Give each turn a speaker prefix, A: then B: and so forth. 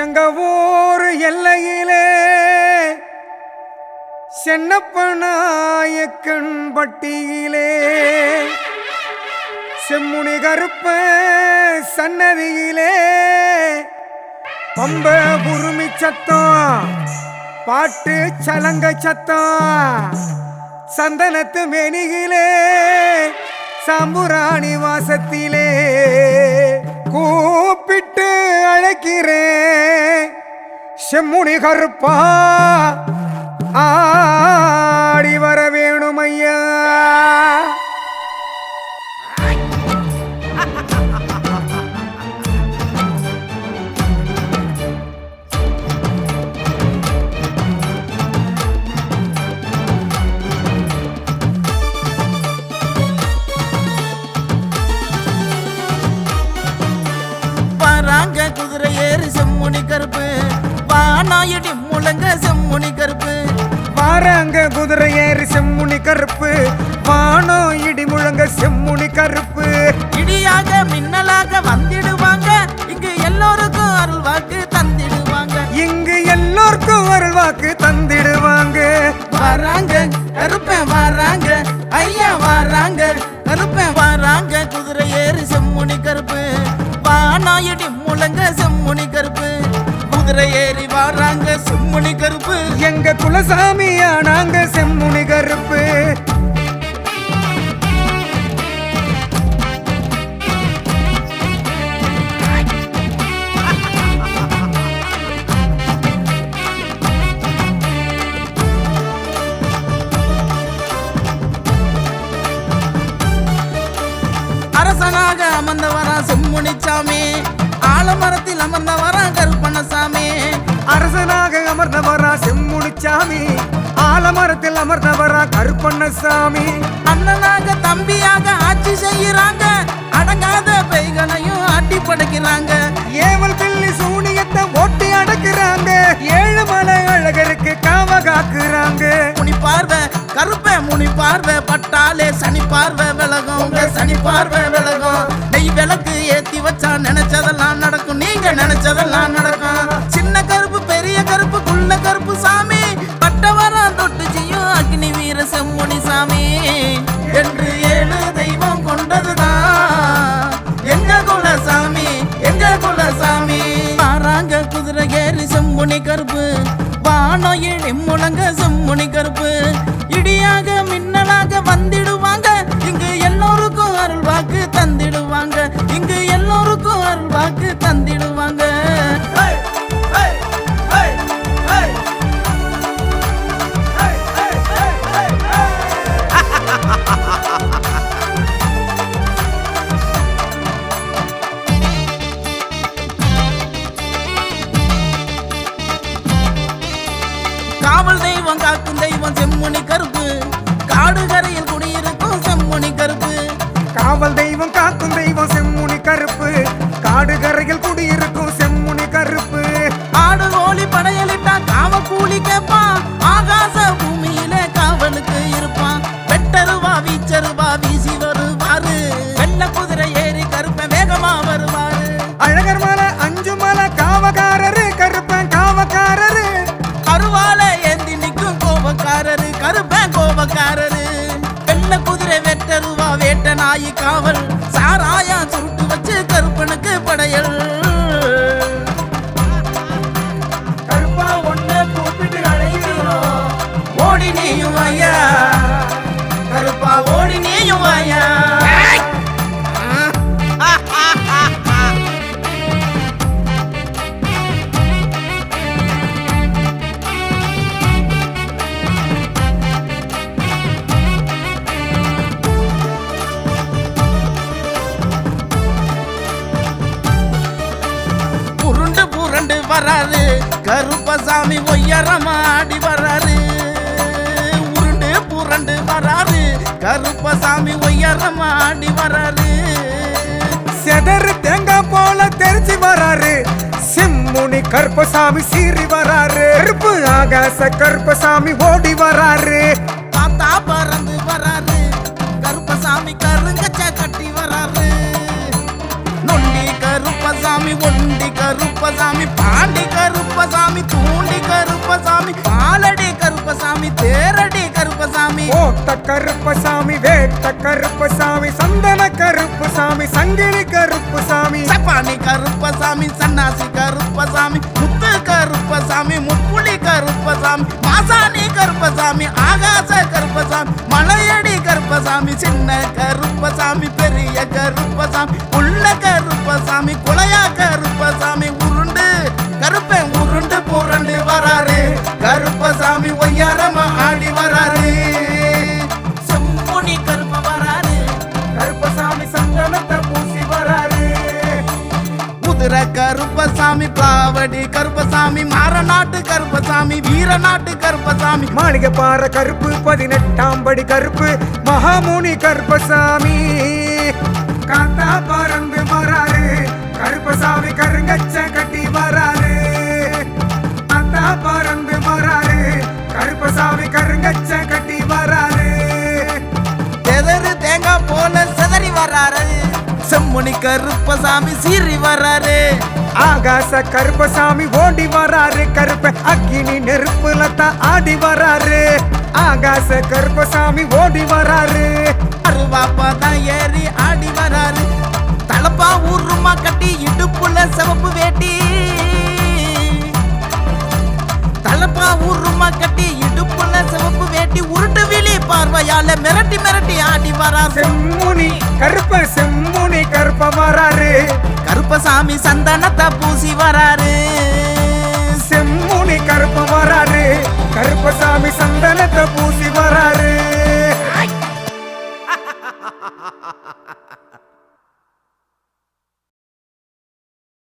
A: எங்க ஊர் எல்லையிலே சென்னப்பநாயக்கன் பட்டியிலே செம்முனி கருப்ப சன்னதியிலே பம்ப குருமி சத்தம் பாட்டு சலங்க சத்தம் சந்தனத்து மேனியிலே சாம்புராணி வாசத்திலே கூப்பிட்டு அழைக்கிறேன் செம்முனி கருப்பா ஆடி வர வேணும் ஐயா.
B: குதிரை ஏறி செம்முனி கருப்பு வானாயடி முழங்க செம்முனி கருப்பு
A: வாராங்க குதிரை ஏறி செம்முனி கருப்பு வானோ இடி முழங்க செம்முனி கருப்பு
B: இடியாக மின்னலாக வந்திடுவாங்க இங்கு எல்லோருக்கும் அருள் வாக்கு தந்திடுவாங்க
A: இங்கு எல்லோருக்கும் அருள் வாக்கு தந்திடுவாங்க.
B: வராங்க கருப்பன் வராங்க ஐயா வராங்க கருப்பன் வராங்க குதிரை ஏறி செம்முனி கருப்பு வானாயடி முழங்க செம்முனி கருப்பு குதிரை ஏறி வாராங்க செம்முனி கருப்பு
A: எங்க குலசாமியா நாங்க செம்முனி கருப்பு.
B: அரசனாக அமர்ந்தவரா செம்முனிச்சாமி ஆலமரத்தில் அமர்ந்தவரா கருப்பண்ணசாமி
A: அரசனாக அமர்ந்தவரா செம்முனிச்சாமி ஆலமரத்தில் அமர்ந்தவரா கருப்பண்ணசாமி
B: அண்ணனாக தம்பியாக ஆட்சி செய்யறாங்க அடங்காத பைகளையும் ஆட்டி படைக்கிறாங்க
A: ஏவல் பில்லி சூனியத்தை ஓட்டி அடக்குறாங்க ஏழு மலை அழகருக்கு காவ காக்குறாங்க.
B: முனி பார்வை கருப்ப முனி பார்வை பட்டாலே சனி பார்வை விலகும் சனி பார்வை விலகும் நெய் விளக்கு ஏத்தி வச்சா நினைச்சதெல்லாம் நடக்கும் நீங்க நினைச்சதெல்லாம் நடக்கும். சின்ன கருப்பு பெரிய கருப்பு குள்ள கருப்பு சாமி பட்டவரம் தொட்டு செய்யும் அக்னி வீர செம்முனி சாமி என்று ஏழு தெய்வம் கொண்டதுதான் எங்க குலசாமி எங்க குலசாமி. பாராங்க குதிரை ஏறி செம்முனி கருப்பு வானோ இடி முழங்க செம்முனி கருப்பு இடியாக மின்னலாக வந்திடுவாங்க இங்கு எல்லோருக்கும் அருள் வாக்கு தந்திடுவாங்க இங்கு எல்லோருக்கும் அருள் வாக்கு தந்திடுவாங்க. காவல் தெய்வம் காக்கும் தெய்வம் செம்முனி கருப்பு காடுகரையில் குடியிருக்கும் செம்முனி கருப்பு
A: காவல் தெய்வம் காக்கும் தெய்வம் செம்முனி கருப்பு காடுகரையில் குடியிருக்கும் செம்முனி கருப்பு
B: ஆடு கோழி படையலிட்டா காவ கூலி கேட்பான் ஆகாச பூமியில காவலுக்கு இருப்பான் வெட்டருவா வீச்சருவா வீசி வருவாரு வெள்ள குதிரை ஏறி கருப்ப வேகமா வருவாரு
A: அழகர் மலை அஞ்சு மலை காவக்காரரு கருப்பன் காவக்காரரு
B: அருவால ஏந்தி நிற்கும் கோபக்காரரு கருப்பன் கோபக்காரரு வெள்ள குதிரை வெட்டருவா வேட்ட நாயி காவல் சாராயா சுருட்டு வச்சு கருப்பனுக்கு படையல் கருப்பா ஒன்ன கூப்பிட்டு அழைக்கிறோம் ஓடி நீயும் ஐயா கருப்பா ஓடி நீயும் ஐயா. புரண்டு வராரு கருப்பசாமி ஒய்யரமாடி வராரு உருண்டு புரண்டு வராரு கருப்பசாமி ஒய்யரமாடி வராரு
A: செதறு தேங்காய் போல தெரிச்சு வராரு செம்முனி கருப்பசாமி சீறி வராரு கருப்பு ஆகாச கருப்பசாமி ஓடி வராரு
B: பார்த்தா பறந்து வராரு கருப்பசாமி கருங்கச்ச கட்டி வராரு நொண்டி கருப்பசாமி ஒண்டி கருப்பசாமி பாண்டி கருப்பசாமி தூண்டி கருப்பசாமி பாலடி கருப்பசாமி தேரடி கருப்பசாமி
A: ஓட்ட கருப்பசாமி வேட்ட கருப்பசாமி சந்தன கருப்பசாமி சங்கிலி கருப்பசாமி
B: சப்பானி கருப்பசாமி சன்னாசி கருப்பசாமி முத்து கருப்பசாமி முப்புளி கருப்பசாமி மாசாணி கருப்பசாமி ஆகாச கருப்பசாமி மலையடி கருப்பசாமி சின்ன கருப்பசாமி பெரிய கருப்பசாமி உள்ள கருப்பசாமி குலையா கருப்பசாமி உருண்டு கருப்பன் உருண்டு புரண்டு வராரு கருப்பசாமி ஒய்யாரமா ஆடி வராரு செம்முனி கருப்ப வராரு
A: கருப்பசாமி சந்தனத்தை பூசி வராரு
B: குதிரை கருப்பசாமி பாவடி கருப்பசாமி மாரநாட்டு கருப்பசாமி வீரநாட்டு கருப்பசாமி
A: மாளிகை பாற கருப்பு 18ஆம் படி கருப்பு மகாமுனி கருப்பசாமி காத்தா பறந்து வராரு கருப்பசாமி கருங்கச்ச கட்டி வராரு காத்தா பறந்து வராரு கருப்பசாமி கருங்கச்ச கட்டி வராரு
B: எதரு தேங்காய் போல செதறி வராரு செம்முனி கருப்பசாமி சீறி வராரு
A: ஆகாச கருப்பசாமி ஓடி வராரு கருப்ப அக்கினி நெருப்புல தான் ஆடி வராரு ஆகாச கருப்பசாமி ஓடி வராரு
B: அருவாப்பா தான் ஏறி ஆடி வராரு தலப்பா ஊருமா கட்டி இடுப்புல சிவப்பு வேட்டி தலப்பா ஊருமா கட்டி இடுப்புல சிவப்பு வேட்டி உருட்டு விழி பார்வையால மிரட்டி மிரட்டி ஆடி வராரு
A: செம்முனி கருப்ப வராரு
B: கருப்பசாமி சந்தனத்தை பூசி வராரு
A: செம்முனி கருப்ப வராரு கருப்பசாமி சந்தனத்தை பூசி வராரு